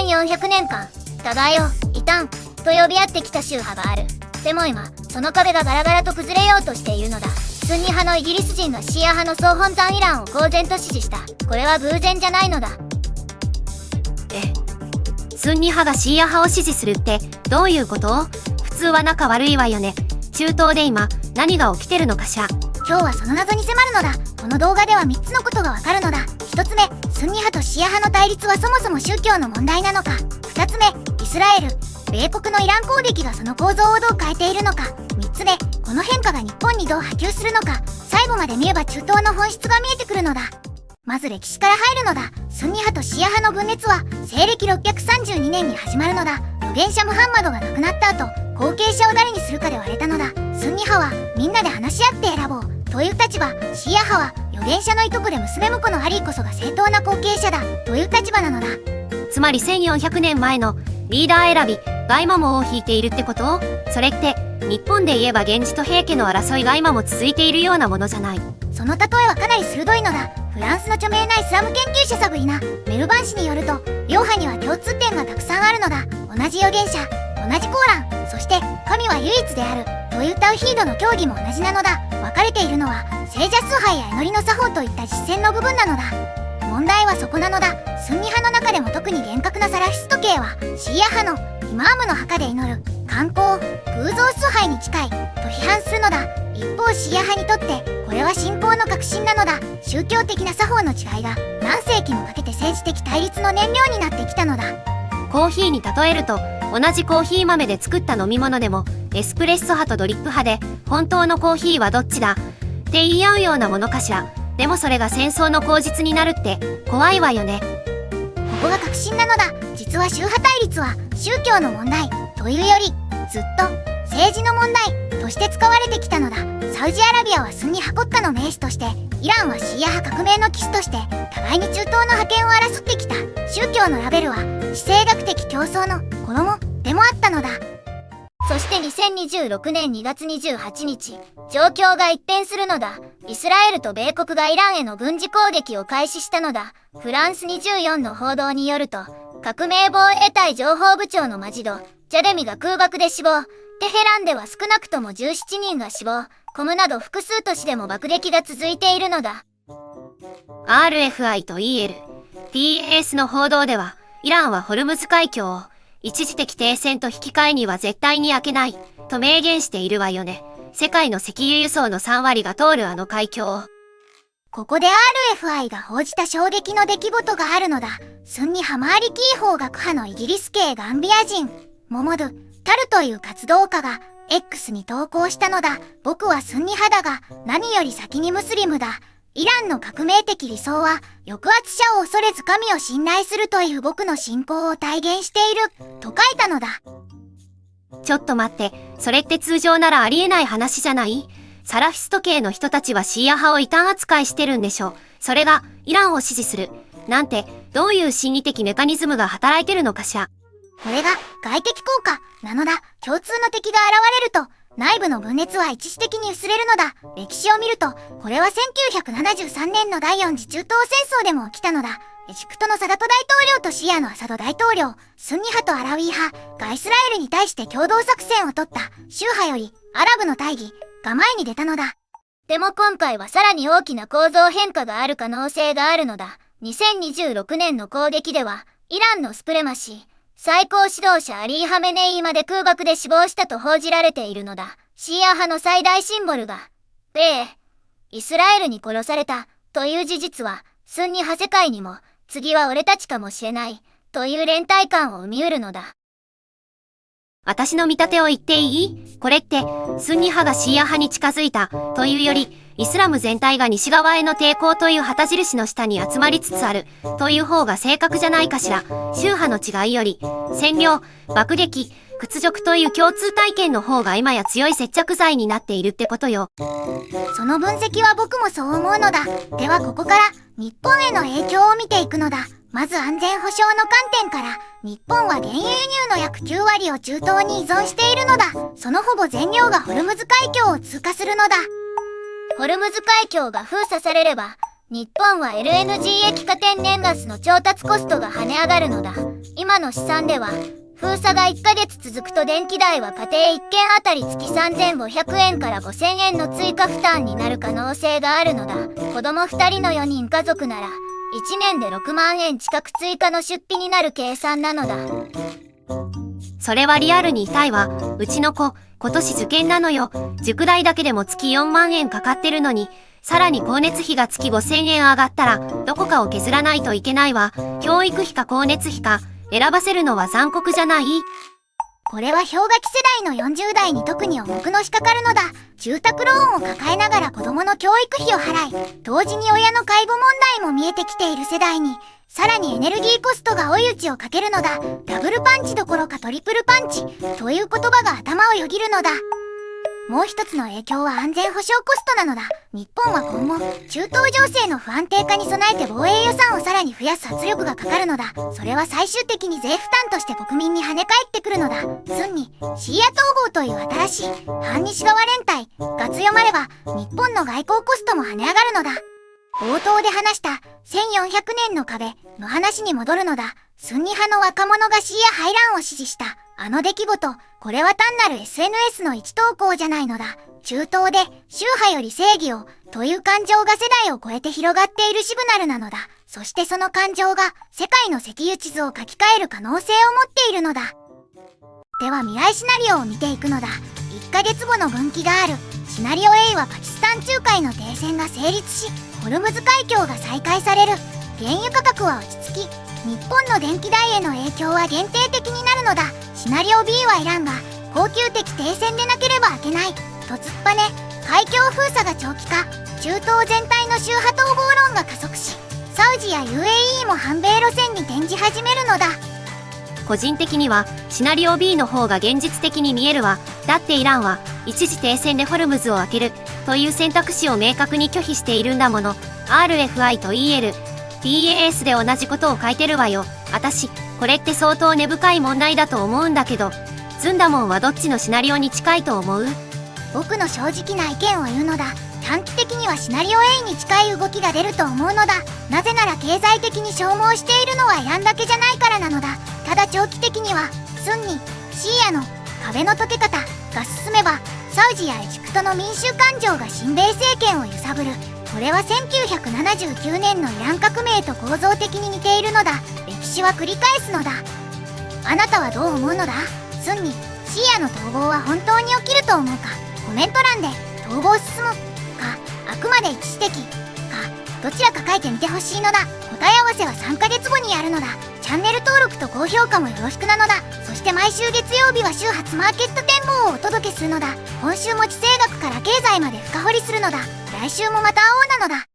1400年間互いを異端と呼び合ってきた宗派がある。でも今その壁がガラガラと崩れようとしているのだ。スンニ派のイギリス人がシーア派の総本山イランを公然と支持した。これは偶然じゃないのだ。スンニ派がシーア派を支持するってどういうこと？普通は仲悪いわよね。中東で今何が起きてるのかしら。今日はその謎に迫るのだ。この動画では3つのことがわかるのだ。1つ目、スンニ派とシア派の対立はそもそも宗教の問題なのか。2つ目、イスラエル、米国のイラン攻撃がその構造をどう変えているのか。3つ目、この変化が日本にどう波及するのか。最後まで見れば中東の本質が見えてくるのだ。まず歴史から入るのだ。スンニ派とシア派の分裂は西暦632年に始まるのだ。預言者ムハンマドが亡くなった後、後継者を誰にするかで割れたのだ。スンニ派はみんなで話し合って選ぼうという立場、シア派は預言者のいとこで娘婿のアリーこそが正当な後継者だという立場なのだ。つまり1400年前のリーダー選びが今も尾を引いているってこと？それって日本で言えば源氏と平家の争いが今も続いているようなものじゃない？その例えはかなり鋭いのだ。フランスの著名なイスラム研究者サブリナ・メルバン氏によると、両派には共通点がたくさんあるのだ。同じ預言者、同じコーラン、そして神は唯一であるというタウヒードの教義も同じなのだ。分かれているのは聖者崇拝や祈りの作法といった実践の部分なのだ。問題はそこなのだ。スンニ派の中でも特に厳格なサラフィスト系はシーア派のイマームの墓で祈る観光偶像崇拝に近いと批判するのだ。一方シーア派にとってこれは信仰の革新なのだ。宗教的な作法の違いが何世紀もかけて政治的対立の燃料になってきたのだ。コーヒーに例えると、同じコーヒー豆で作った飲み物でもエスプレッソ派とドリップ派で本当のコーヒーはどっちだって言い合うようなものかしら。でもそれが戦争の口実になるって怖いわよね。ここが革新なのだ。実は宗派対立は宗教の問題というよりずっと政治の問題として使われてきたのだ。サウジアラビアはスンニ派国家の盟主として、イランはシーア派革命の騎士として互いに中東の覇権を争ってきた。宗教のラベルは地政学的競争の衣でもあったのだ。そして2026年2月28日、状況が一変するのだ。イスラエルと米国がイランへの軍事攻撃を開始したのだ。フランス24の報道によると、革命防衛隊情報部長のマジド・ジャデミが空爆で死亡。テヘランでは少なくとも17人が死亡。コムなど複数都市でも爆撃が続いているのだ。RFI と EL、TAS の報道では、イランはホルムズ海峡を一時的停戦と引き換えには絶対に開けないと明言しているわよね。世界の石油輸送の3割が通るあの海峡を。ここで RFI が報じた衝撃の出来事があるのだ。スンニハマーリキー法学派のイギリス系ガンビア人、モモドゥ・タルという活動家が X に投稿したのだ。僕はスンニ派だが、何より先にムスリムだ。イランの革命的理想は、抑圧者を恐れず神を信頼するという僕の信仰を体現している、と書いたのだ。ちょっと待って、それって通常ならありえない話じゃない？サラフィスト系の人たちはシーア派を異端扱いしてるんでしょ。それが、イランを支持する。なんて、どういう心理的メカニズムが働いてるのかしら。これが、外的効果、なのだ。共通の敵が現れると、内部の分裂は一時的に薄れるのだ。歴史を見ると、これは1973年の第四次中東戦争でも起きたのだ。エジプトのサダト大統領とシアのアサド大統領、スンニ派とアラウィ派がイスラエルに対して共同作戦を取った。宗派より、アラブの大義が前に出たのだ。でも今回はさらに大きな構造変化がある可能性があるのだ。2026年の攻撃では、イランのスプレマシー、最高指導者アリー・ハメネイまで空爆で死亡したと報じられているのだ。シーア派の最大シンボルが、イスラエルに殺されたという事実は、スンニ派世界にも、次は俺たちかもしれない、という連帯感を生みうるのだ。私の見立てを言っていい？これって、スンニ派がシーア派に近づいた、というより、イスラム全体が西側への抵抗という旗印の下に集まりつつある、という方が正確じゃないかしら。宗派の違いより、占領、爆撃、屈辱という共通体験の方が今や強い接着剤になっているってことよ。その分析は僕もそう思うのだ。ではここから日本への影響を見ていくのだ。まず安全保障の観点から、日本は原油輸入の約9割を中東に依存しているのだ。そのほぼ全量がホルムズ海峡を通過するのだ。ホルムズ海峡が封鎖されれば、日本は LNG 液化天然ガスの調達コストが跳ね上がるのだ。今の試算では封鎖が1ヶ月続くと電気代は家庭1軒あたり月3500円から5000円の追加負担になる可能性があるのだ。子供2人の4人家族なら1年で6万円近く追加の出費になる計算なのだ。それはリアルに痛いわ。うちの子、今年受験なのよ。塾代だけでも月4万円かかってるのに、さらに光熱費が月5000円上がったら、どこかを削らないといけないわ。教育費か光熱費か、選ばせるのは残酷じゃない？これは氷河期世代の40代に特に重くのしかかるのだ。住宅ローンを抱えながら子供の教育費を払い、同時に親の介護問題も見えてきている世代に、さらにエネルギーコストが追い打ちをかけるのだ。ダブルパンチどころかトリプルパンチという言葉が頭をよぎるのだ。もう一つの影響は安全保障コストなのだ。日本は今後、中東情勢の不安定化に備えて防衛予算をさらに増やす圧力がかかるのだ。それは最終的に税負担として国民に跳ね返ってくるのだ。スンニ、シーア統合という新しい反西側連帯が強まれば、日本の外交コストも跳ね上がるのだ。冒頭で話した1400年の壁の話に戻るのだ。スンニ派の若者がシーア排卵を支持したあの出来事、これは単なる SNS の一投稿じゃないのだ。中東で宗派より正義をという感情が世代を超えて広がっているシグナルなのだ。そしてその感情が世界の石油地図を書き換える可能性を持っているのだ。では未来シナリオを見ていくのだ。1ヶ月後の分岐がある。シナリオ A はパキスタン仲介の停戦が成立し、ホルムズ海峡が再開される。原油価格は落ち着き、日本の電気代への影響は限定的になるのだ。シナリオ B はイランが恒久的停戦でなければ開けないと突っぱね、海峡封鎖が長期化、中東全体の宗派統合論が加速し、サウジや UAE も反米路線に転じ始めるのだ。個人的にはシナリオ B の方が現実的に見えるわ。だってイランは一時停戦でホルムズを開けるという選択肢を明確に拒否しているんだもの。RFI と EL、PAS で同じことを書いてるわよ。私、これって相当根深い問題だと思うんだけど、ズンダモンはどっちのシナリオに近いと思う？僕の正直な意見を言うのだ。短期的にはシナリオ A に近い動きが出ると思うのだ。なぜなら経済的に消耗しているのはイランだけじゃないからなのだ。ただ長期的にはスンニ、シーアの壁の解け方が進めば、サウジやエジプトの民衆感情が親米政権を揺さぶる。これは1979年のイラン革命と構造的に似ているのだ。歴史は繰り返すのだ。あなたはどう思うのだ？スンニ、シーアの統合は本当に起きると思うか？コメント欄で統合進むか、あくまで一時的か、どちらか書いてみてほしいのだ。答え合わせは3ヶ月後にやるのだ。チャンネル登録と高評価もよろしくなのだ。そして毎週月曜日は週初マーケット展望をお届けするのだ。今週も地政学から経済まで深掘りするのだ。来週もまた会おうなのだ。